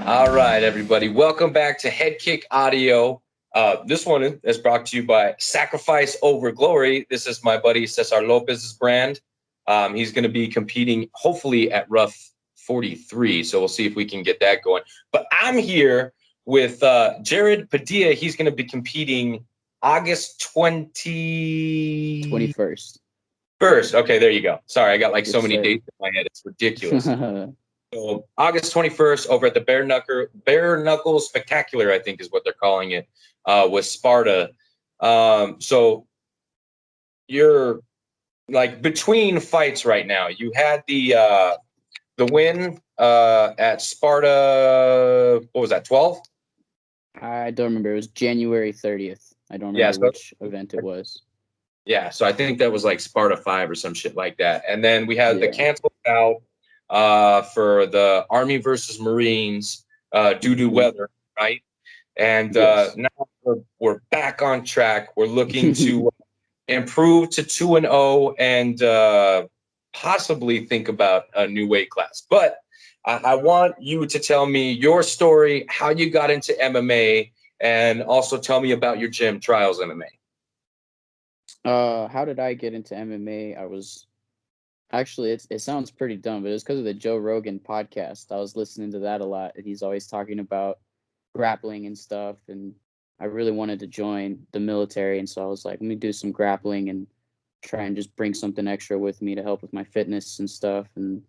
All right, everybody. Welcome back to Head Kick Audio. This one is brought to you by Sacrifice Over Glory. This is my buddy Cesar Lopez's brand. He's going to be competing hopefully at Rough 43. So we'll see if we can get that going. But I'm here with Jerod Padilla. He's going to be competing August 21st. Okay, there you go. Sorry, I got like so many sir. dates in my head. It's ridiculous. So August 21st over at the Bare Knuckle Spectacular, I think is what they're calling it, with Sparta. So you're like between fights right now. You had the win at Sparta. What was that? 12? I don't remember. It was January 30th. I don't remember which event it was. Yeah, so I think that was like Sparta 5 or some shit like that. And then we had the canceled out for the Army versus Marines due to weather, right? And now we're back on track. We're looking to improve to 2-0 and possibly think about a new weight class. But I want you to tell me your story, how you got into MMA, and also tell me about your gym, Trials MMA. How did I get into MMA? I was actually, it sounds pretty dumb, but it was because of the Joe Rogan podcast. I was listening to that a lot, and he's always talking about grappling and stuff. And I really wanted to join the military, and so I was like, let me do some grappling and try and just bring something extra with me to help with my fitness and stuff. And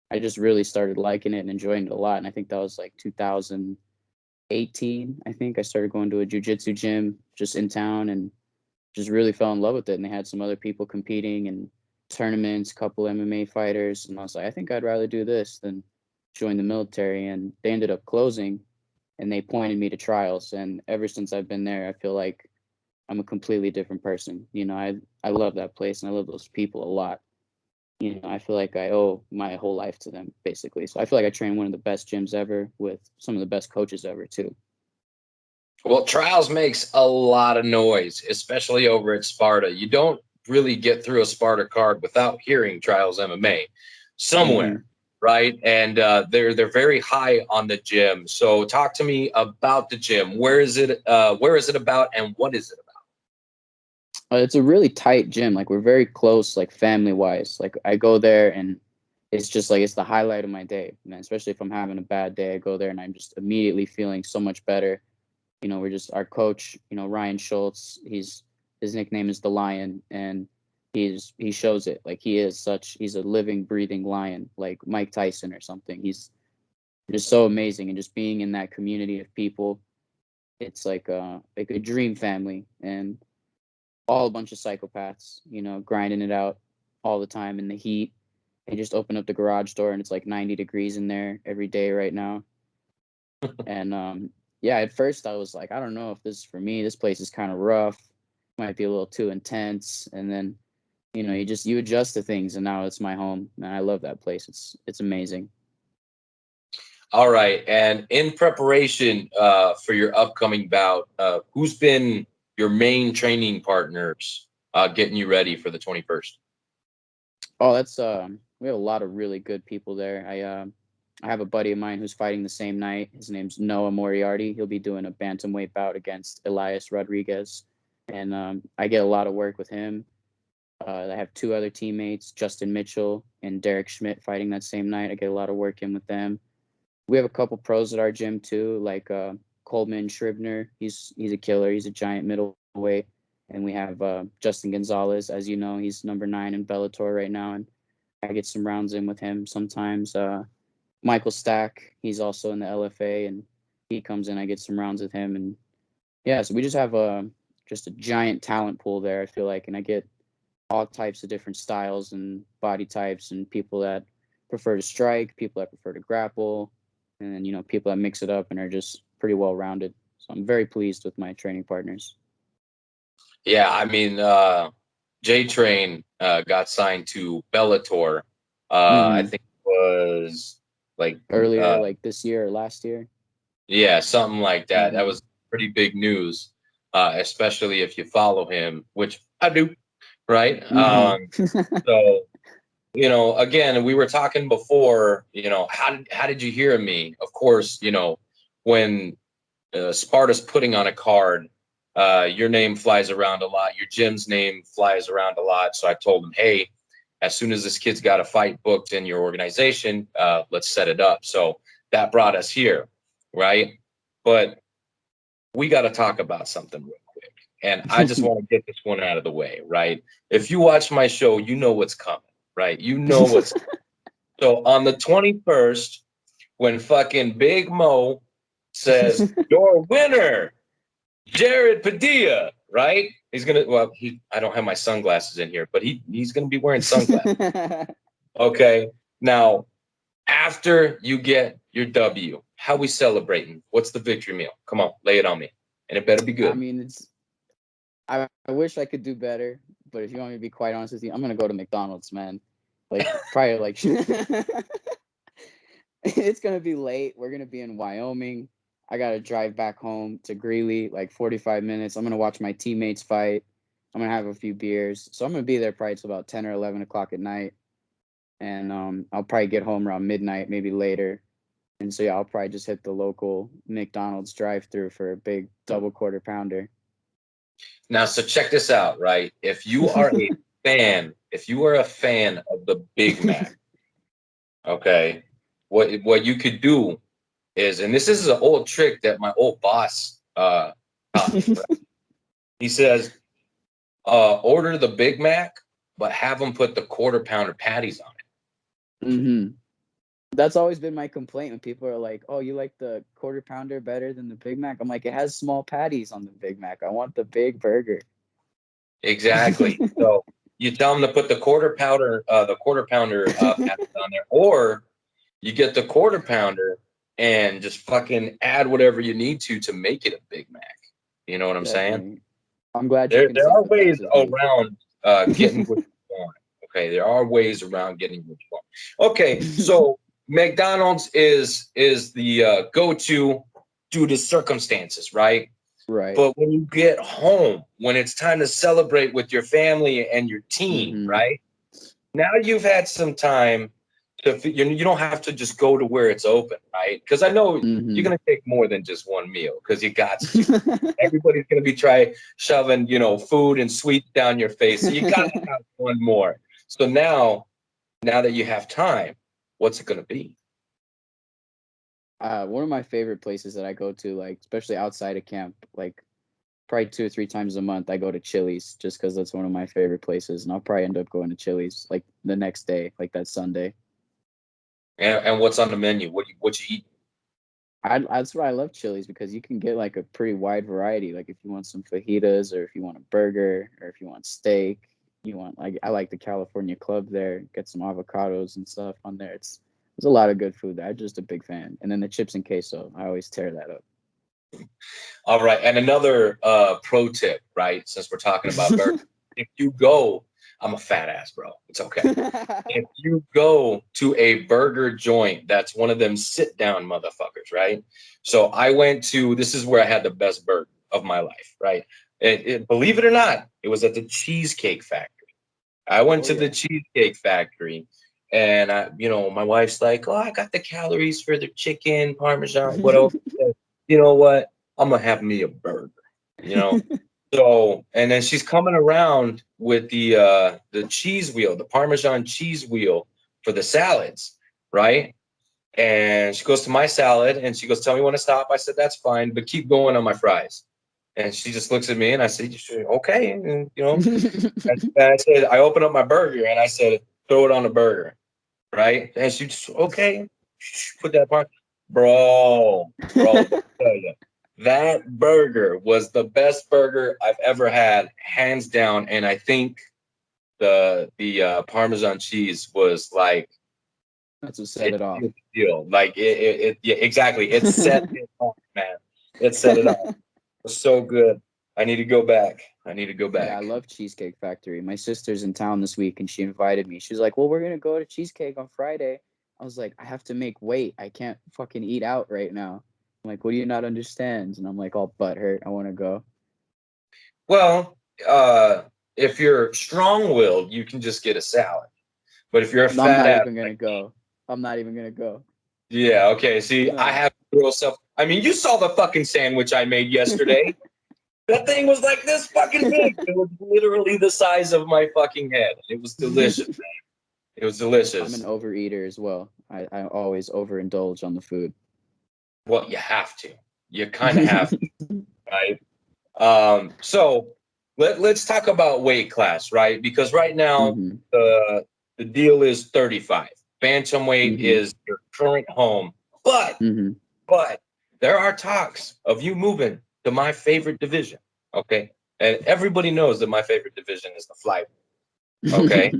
I just really started liking it and enjoying it a lot. And I think that was like 2018. I think I started going to a jiu-jitsu gym just in town and just really fell in love with it. And they had some other people competing and tournaments, a couple MMA fighters, and I was like, I think I'd rather do this than join the military. And they ended up closing, and they pointed me to Trials. And ever since I've been there, I feel like I'm a completely different person. You know, I love that place, and I love those people a lot. You know, I feel like I owe my whole life to them, basically. So I feel like I train one of the best gyms ever with some of the best coaches ever, too. Well, Trials makes a lot of noise, especially over at Sparta. You don't really get through a Sparta card without hearing Trials MMA somewhere, right? And they're very high on the gym. So talk to me about the gym. Where is it about, and what is it about? It's a really tight gym. Like, we're very close, like family wise. Like, I go there and it's just like it's the highlight of my day, man. Especially if I'm having a bad day, I go there and I'm just immediately feeling so much better. You know, we're just our coach, you know, Ryan Schultz, his nickname is the Lion, and he shows it. Like, he's a living, breathing lion, like Mike Tyson or something. He's just so amazing, and just being in that community of people, it's like a dream family, and all a bunch of psychopaths, you know, grinding it out all the time in the heat. They just open up the garage door and it's like 90 degrees in there every day right now. And yeah, at first I was like, I don't know if this is for me. This place is kind of rough. Might be a little too intense. And then, you know, you adjust to things, and now it's my home. And I love that place. It's amazing. All right. And in preparation for your upcoming bout, who's been your main training partners getting you ready for the 21st? Oh, that's we have a lot of really good people there. I have a buddy of mine who's fighting the same night. His name's Noah Moriarty. He'll be doing a bantamweight bout against Elias Rodriguez, and I get a lot of work with him. I have two other teammates, Justin Mitchell and Derek Schmidt, fighting that same night. I get a lot of work in with them. We have a couple pros at our gym too, like Coleman Shribner. He's a killer. He's a giant middleweight. And we have Justin Gonzalez, as you know, he's number 9 in Bellator right now, and I get some rounds in with him sometimes. Michael Stack, he's also in the LFA, and he comes in. I get some rounds with him, and yeah, so we just have just a giant talent pool there, I feel like, and I get all types of different styles and body types, and people that prefer to strike, people that prefer to grapple, and then, you know, people that mix it up and are just pretty well rounded. So I'm very pleased with my training partners. Yeah, I mean, J-Train got signed to Bellator. I think it was like earlier, like this year or last year. Yeah, something like that. That was pretty big news, especially if you follow him, which I do, right? So, you know, again, we were talking before, you know, how did you hear of me? Of course, you know, when Sparta's putting on a card, your name flies around a lot. Your gym's name flies around a lot. So I told him, hey, as soon as this kid's got a fight booked in your organization, let's set it up. So that brought us here, right? But we got to talk about something real quick. And I just want to get this one out of the way, right? If you watch my show, you know what's coming, right? You know what's So on the 21st, when fucking Big Mo says, your winner, Jerod Padilla, right? He's gonna. Well, I don't have my sunglasses in here, but he's gonna be wearing sunglasses. Okay. Now, after you get your W, how we celebrating? What's the victory meal? Come on, lay it on me, and it better be good. I mean, I wish I could do better, but if you want me to be quite honest with you, I'm gonna go to McDonald's, man. Like probably like it's gonna be late. We're gonna be in Wyoming. I gotta drive back home to Greeley, like 45 minutes. I'm gonna watch my teammates fight. I'm gonna have a few beers. So I'm gonna be there probably till about 10 or 11 o'clock at night. And I'll probably get home around midnight, maybe later. And so yeah, I'll probably just hit the local McDonald's drive-through for a big double quarter pounder. Now, so check this out, right? If you are a fan of the Big Mac, okay, what you could do is, and this is an old trick that my old boss taught me. Right? He says, order the Big Mac, but have them put the quarter pounder patties on it. Mm-hmm. That's always been my complaint when people are like, "Oh, you like the quarter pounder better than the Big Mac?" I'm like, it has small patties on the Big Mac. I want the big burger. Exactly. So you tell them to put the quarter pounder patties on there, or you get the quarter pounder and just fucking add whatever you need to make it a Big Mac. You know what I'm saying? I'm glad there are ways sympathize with me. around getting what you want. Okay, there are ways around getting what you want. Okay, so McDonald's is the go-to due to circumstances, right? Right. But when you get home, when it's time to celebrate with your family and your team, right? Now you've had some time you don't have to just go to where it's open, right? Because I know you're gonna take more than just one meal because you got to. Everybody's gonna be shoving, food and sweets down your face. So you gotta have one more. So now that you have time, what's it gonna be? One of my favorite places that I go to, like especially outside of camp, like probably 2 or 3 times a month, I go to Chili's just because that's one of my favorite places, and I'll probably end up going to Chili's like the next day, like that Sunday. And what's on the menu? What you eat? That's why I love Chili's, because you can get like a pretty wide variety. Like if you want some fajitas, or if you want a burger, or if you want steak, I like the California Club there. Get some avocados and stuff on there. There's a lot of good food there. I'm just a big fan. And then the chips and queso, I always tear that up. All right, and another pro tip, right? Since we're talking about burgers, if you go, I'm a fat ass, bro. It's okay. If you go to a burger joint, that's one of them sit down motherfuckers, right? So I went to, this is where I had the best burger of my life, right? Believe it or not, it was at the Cheesecake Factory. I went to the Cheesecake Factory, and my wife's like, "Oh, I got the calories for the chicken, Parmesan, what else?" You know what? I'm gonna have me a burger, So, and then she's coming around with the cheese wheel, the Parmesan cheese wheel for the salads, right? And she goes to my salad and she goes, "Tell me when to stop." I said, "That's fine, but keep going on my fries." And she just looks at me and I said, "Okay." And, and I said, I open up my burger and I said, "Throw it on the burger." Right? And she just, "Okay." Put that part. Bro, I'll tell you. That burger was the best burger I've ever had, hands down. And I think the Parmesan cheese was like, that's what set it off. Deal. Like yeah, exactly. It set it off, man. It set it off. It was so good. I need to go back. Yeah, I love Cheesecake Factory. My sister's in town this week and she invited me. She's like, "Well, we're gonna go to Cheesecake on Friday." I was like, "I have to make weight. I can't fucking eat out right now." I'm like, "What do you not understand?" And I'm like all butthurt. I want to go. Well, if you're strong-willed, you can just get a salad. But if you're a fat ass, I'm not even gonna go. Yeah, okay. See, Yeah. I have to throw stuff. I mean, you saw the fucking sandwich I made yesterday. That thing was like this fucking big. It was literally the size of my fucking head. It was delicious, man. It was delicious. I'm an overeater as well. I always overindulge on the food. Well, you have to. You kind of have to, right? So let's talk about weight class, right? Because right now Mhm. the deal is 35. Bantamweight Mhm. is your current home, but Mhm. but there are talks of you moving to my favorite division. Okay, and everybody knows that my favorite division is the flyweight. Okay,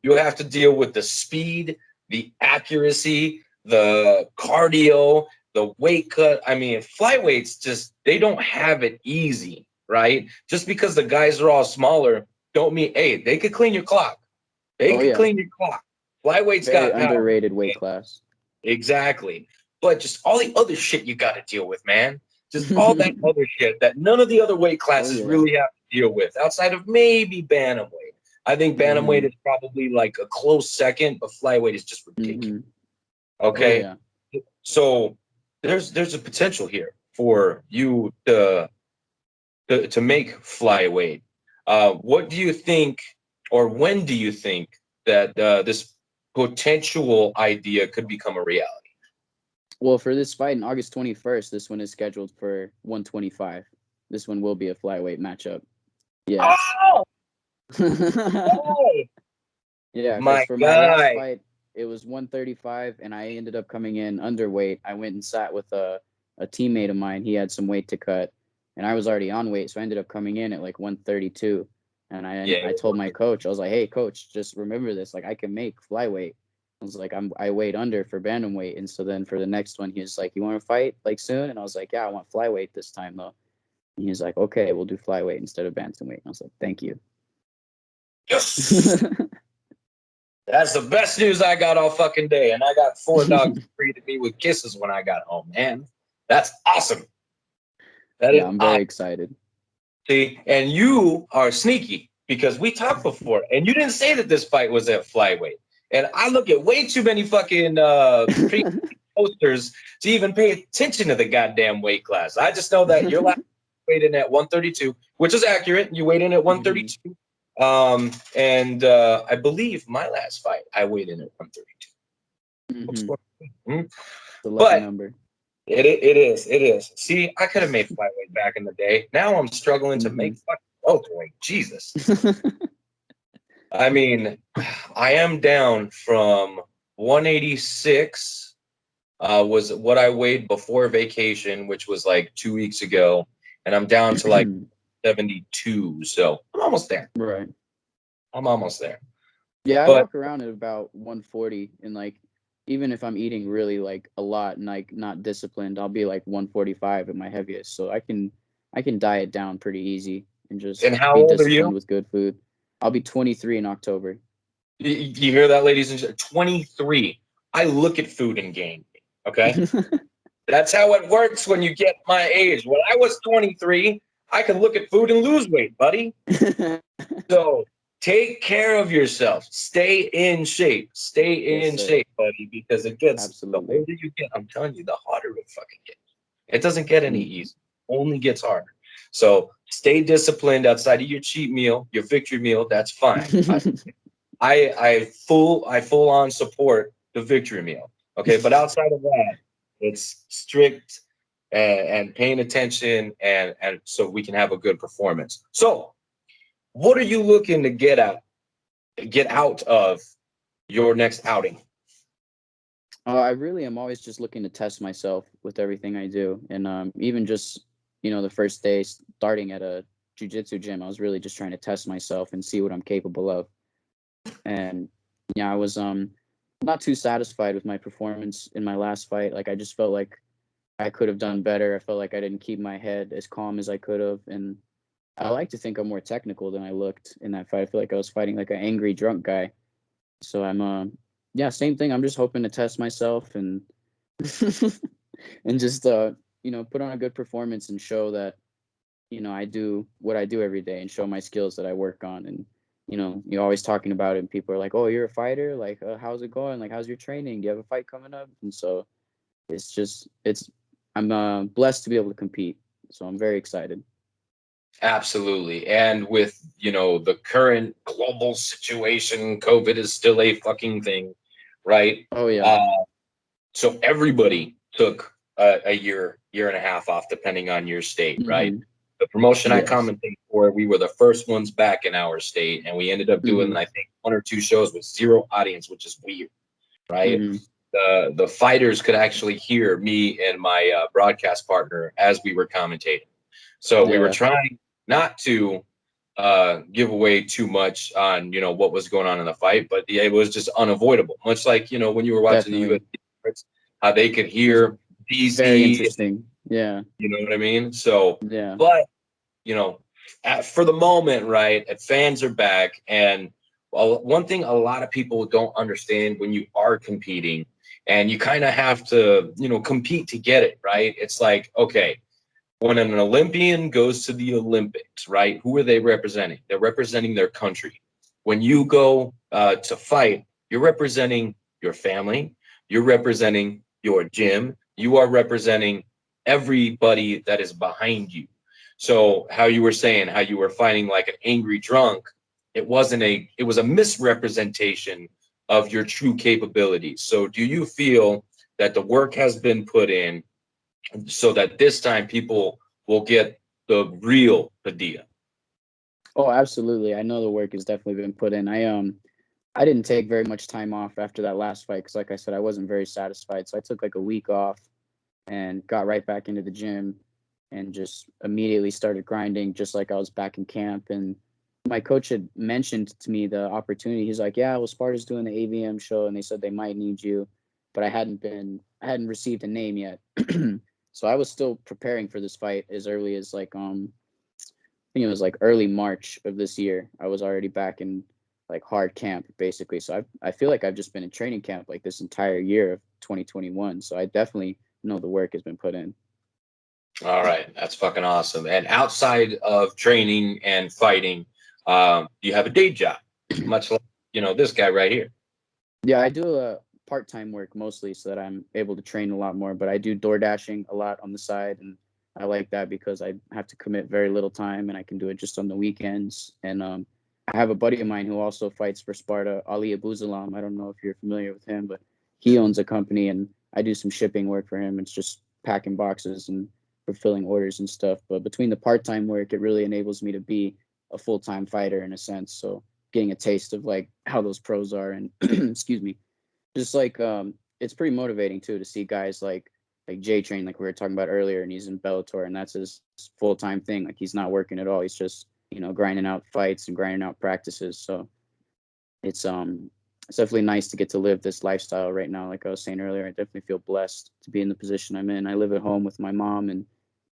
you have to deal with the speed, the accuracy, the cardio, the weight cut. I mean, flyweights just they don't have it easy, right? Just because the guys are all smaller, don't mean hey, they could clean your clock. They Oh could yeah, clean your clock. Flyweights very got power. underrated weight class. Exactly. But just all the other shit you got to deal with, man. Just all that other shit that none of the other weight Oh classes yeah. really have to deal with outside of maybe bantamweight. I think bantamweight Mhm. is probably like a close second, but flyweight is just ridiculous. Mhm. Oh Okay, yeah. so there's a potential here for you to make flyweight. What do you think, or when do you think that this potential idea could become a reality? Well, for this fight in August 21st, this one is scheduled for 125. This one will be a flyweight matchup. Yes. Oh, oh Yeah, because my for my last guy. fight, it was 135, and I ended up coming in underweight. I went and sat with a teammate of mine. He had some weight to cut, and I was already on weight, so I ended up coming in at like 132. And Yeah. I told my coach, I was like, "Hey, coach, just remember this. Like, I can make flyweight." I was like, I weighed under for bantamweight, and so then for the next one, he was like, "You want to fight like soon?" And I was like, "Yeah, I want flyweight this time though." And he was like, "Okay, we'll do flyweight instead of bantamweight." And I was like, "Thank you." Yes. That's the best news I got all fucking day. And I got 4 dogs greeted me with kisses when I got home, man. That's awesome. That Yeah, is I'm very awesome. excited. See, and you are sneaky because we talked before, and you didn't say that this fight was at flyweight. And I look at way too many fucking pre posters to even pay attention to the goddamn weight class. I just know that your last weighed in at 132, which is accurate. You weighed in at Mhm. 132. And I believe my last fight, I weighed in at 132. Mhm. Mhm. The lucky But number. it is. See, I could have made flyweight back in the day. Now I'm struggling to make Mhm. fucking welterweight. Jesus. I mean, I am down from 186 was what I weighed before vacation, which was like 2 weeks ago, and I'm down to like 72. So I'm almost there. Right. I'm almost there. Yeah, I But walk around at about 140, and like even if I'm eating really like a lot and like not disciplined, I'll be like 145 at my heaviest. So I can diet down pretty easy and just and how be old are you? disciplined with good food. I'll be 23 in October. You hear that, ladies and gentlemen? 23. I look at food and gain. Okay. That's how it works when you get my age. When I was 23, I could look at food and lose weight, buddy. So take care of yourself. Stay in shape. Stay Yes, in sir. shape, buddy, because it gets the Absolutely. older you get, I'm telling you, the harder it fucking gets. It doesn't get any Mm. easier. Only gets harder. So stay disciplined outside of your cheat meal, your victory meal. That's fine. I full on support the victory meal. Okay, but outside of that, it's strict and paying attention and so we can have a good performance. So, what are you looking to get out of your next outing? I really am always just looking to test myself with everything I do, and even just the first day starting at a jujitsu gym, I was really just trying to test myself and see what I'm capable of. And yeah, I was not too satisfied with my performance in my last fight. Like I just felt like I could have done better. I felt like I didn't keep my head as calm as I could have, and I like to think I'm more technical than I looked in that fight. I feel like I was fighting like an angry drunk guy. So I'm yeah, same thing. I'm just hoping to test myself and and just put on a good performance and show that I do what I do every day and show my skills that I work on. And you're always talking about it and people are like, "Oh, you're a fighter? Like how's it going? Like how's your training? Do you have a fight coming up?" And so I'm blessed to be able to compete. So I'm very excited. Absolutely. And with, the current global situation, COVID is still a fucking thing, right? Oh yeah. So everybody took a year and a half off, depending on your state, right? Mm-hmm. The promotion I Yes. commentate for, we were the first ones back in our state, and we ended up doing, Mm-hmm. I think, 1 or 2 shows with zero audience, which is weird, right? Mm-hmm. The fighters could actually hear me and my broadcast partner as we were commentating. So we were Yeah. trying not to give away too much on what was going on in the fight, but yeah, it was just unavoidable. Much like when you were watching the Definitely. UFC, how they could hear Very DC, interesting. Yeah. you know what I mean? So, Yeah. but for the moment, right? Fans are back, and one thing a lot of people don't understand when you are competing, and you kind of have to compete to get it, right? It's like, okay, when an Olympian goes to the Olympics, right? Who are they representing? They're representing their country. When you go to fight, you're representing your family, you're representing your gym, you are representing everybody that is behind you. So, how you were saying, how you were fighting like an angry drunk, it was a misrepresentation of your true capabilities. So, do you feel that the work has been put in so that this time people will get the real Padilla? Oh, absolutely. I know the work has definitely been put in. I didn't take very much time off after that last fight because, like I said, I wasn't very satisfied. So I took like a week off and got right back into the gym and just immediately started grinding, just like I was back in camp. And my coach had mentioned to me the opportunity. He's like, "Yeah, well, Sparta's doing the AVM show, and they said they might need you," but I hadn't received a name yet. So I was still preparing for this fight as early as I think it was like early March of this year. I was already back in like hard camp basically. So I feel like I've just been in training camp like this entire year of 2021. So I definitely know the work has been put in. All right, that's fucking awesome. And outside of training and fighting, you have a day job, much like this guy right here. Yeah, I do a part-time work mostly so that I'm able to train a lot more, but I do door dashing a lot on the side, and I like that because I have to commit very little time and I can do it just on the weekends. And I have a buddy of mine who also fights for Sparta, Ali Abuzalam. I don't know if you're familiar with him, but he owns a company and I do some shipping work for him. It's just packing boxes and fulfilling orders and stuff. But between the part-time work, it really enables me to be a full-time fighter in a sense. So getting a taste of like how those pros are and excuse me, just like it's pretty motivating too to see guys like J Train, like we were talking about earlier, and he's in Bellator and that's his full-time thing. Like he's not working at all, he's just grinding out fights and grinding out practices. So it's definitely nice to get to live this lifestyle right now. Like I was saying earlier, I definitely feel blessed to be in the position I'm in. I live at home with my mom and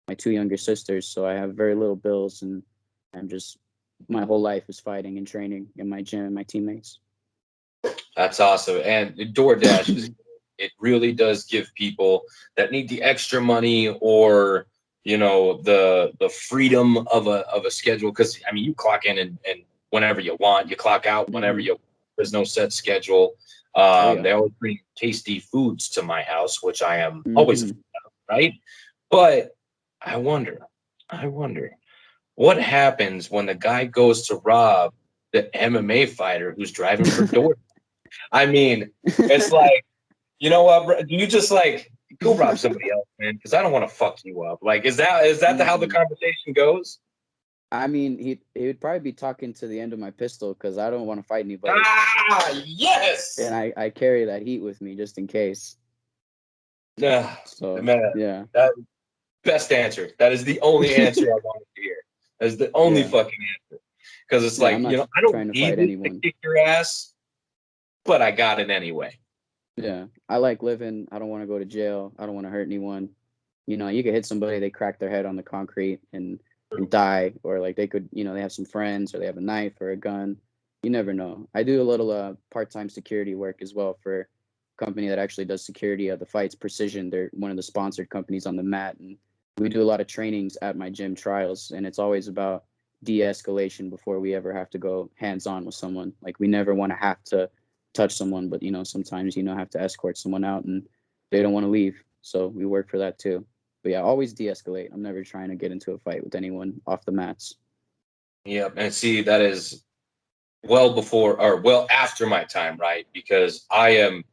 my two younger sisters, so I have very little bills, and I'm just my whole life is fighting and training in my gym and my teammates. That's awesome. And DoorDash it really does give people that need the extra money or the freedom of a schedule. Because I mean, you clock in and whenever you want, you clock out whenever Mm-hmm. there's no set schedule. Oh yeah. They always bring tasty foods to my house, which I am always a Mm-hmm. fan of, right? But I wonder what happens when the guy goes to rob the MMA fighter who's driving for DoorDash. I mean, it's like, you know what, bro? You just like go rob somebody else, man, because I don't want to fuck you up. Like, is that how the Mm-mm. conversation goes? I mean, he would probably be talking to the end of my pistol because I don't want to fight anybody, Ah, and yes. I carry that heat with me just in case. Ah, So man, yeah, that best answer. That is the only answer I wanted to hear. That is the only yeah, fucking answer. Because it's yeah. like, I'm not I don't trying to need fight this to anyone. kick your ass, but I got it anyway. Yeah, I like living. I don't want to go to jail. I don't want to hurt anyone. You could hit somebody, they crack their head on the concrete and die, or like they could, they have some friends or they have a knife or a gun. You never know. I do a little part-time security work as well for a company that actually does security of the fights, Precision. They're one of the sponsored companies on the mat, and we do a lot of trainings at my gym trials, and it's always about de-escalation before we ever have to go hands-on with someone. Like we never want to have to touch someone, but sometimes have to escort someone out and they don't want to leave. So we work for that too. But yeah, always de-escalate. I'm never trying to get into a fight with anyone off the mats. Yeah, and see, that is well before or well after my time, right? Because I am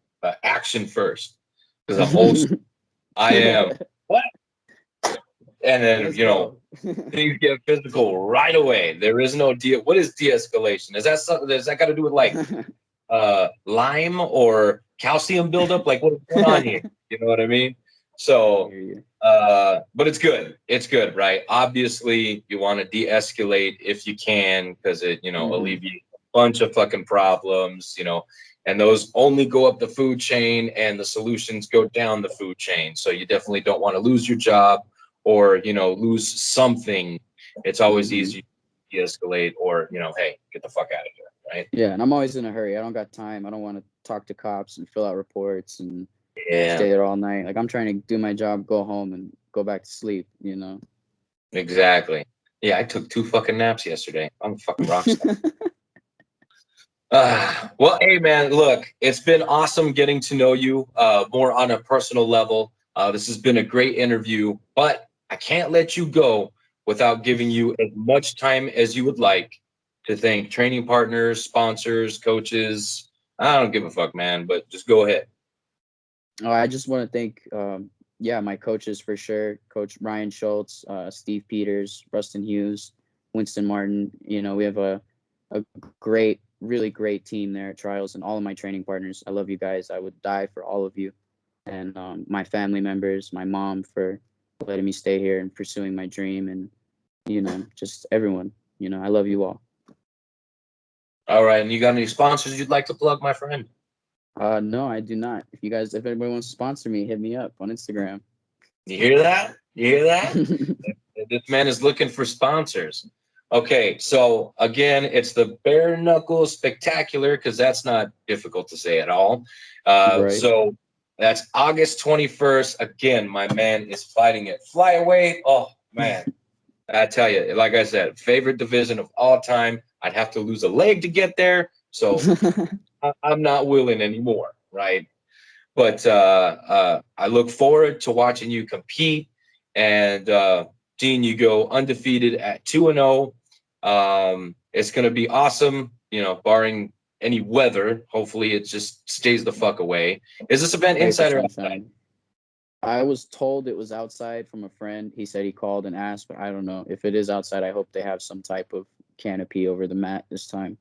action first. Because I'm old. I am what? And then Let's go. things get physical right away. There is no what is de-escalation? Is that something? Does that got to do with like lime or calcium buildup? Like what's going on here? You know what I mean? So, but it's good. It's good, right? Obviously, you want to de-escalate if you can because it, alleviates a bunch of fucking problems, and those only go up the food chain and the solutions go down the food chain. So you definitely don't want to lose your job or, lose something. It's always easy to de-escalate or, hey, get the fuck out of here, right? Yeah, and I'm always in a hurry. I don't got time. I don't want to talk to cops and fill out reports and Yeah, stay there all night. Like I'm trying to do my job, go home, and go back to sleep. exactly. Yeah, I took 2 fucking naps yesterday. I'm a fucking rock star. Well, hey, man, look, it's been awesome getting to know you more on a personal level. This has been a great interview, but I can't let you go without giving you as much time as you would like to thank training partners, sponsors, coaches. I don't give a fuck, man, but just go ahead. Oh, I just want to thank, my coaches for sure. Coach Ryan Schultz, Steve Peters, Rustin Hughes, Winston Martin. We have a great, really great team there at Trials, and all of my training partners. I love you guys. I would die for all of you. And my family members, my mom for letting me stay here and pursuing my dream, and, just everyone. I love you all. All right, and you got any sponsors you'd like to plug, my friend? No, I do not. If anybody wants to sponsor me, hit me up on Instagram. You hear that? You hear that? This man is looking for sponsors. Okay, so again, it's the Bare Knuckle Spectacular because that's not difficult to say at all. Right. So that's August 21st. Again, my man is fighting at Flyweight. Oh, man. I tell you, like I said, favorite division of all time. I'd have to lose a leg to get there. So I'm not willing anymore, right? But I look forward to watching you compete and seeing you go undefeated at 2-0. It's going to be awesome, barring any weather. Hopefully, it just stays the fuck away. Is this event inside or outside? I was told it was outside from a friend. He said he called and asked, but I don't know. If it is outside, I hope they have some type of canopy over the mat this time.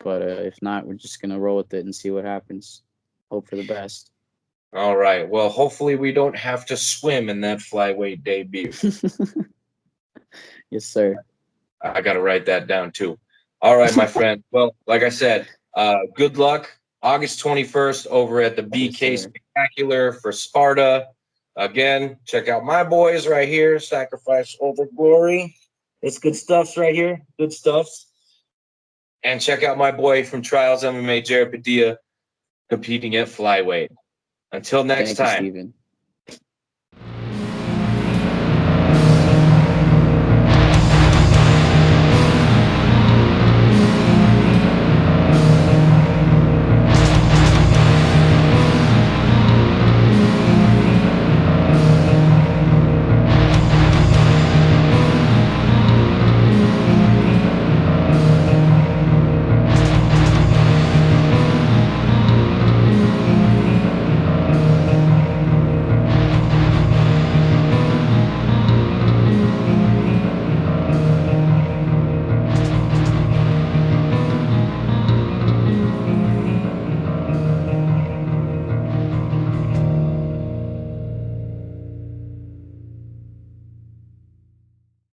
But if not, we're just going to roll with it and see what happens. Hope for the best. All right. Well, hopefully we don't have to swim in that flyweight debut. Yes, sir. I got to write that down too. All right, my friend. Well, like I said, good luck. August 21st over at the BK Spectacular for Sparta. Again, check out my boys right here. Sacrifice over glory. It's good stuffs right here. Good stuffs. And check out my boy from Trials MMA, Jerod Padilla, competing at Flyweight. Until next time.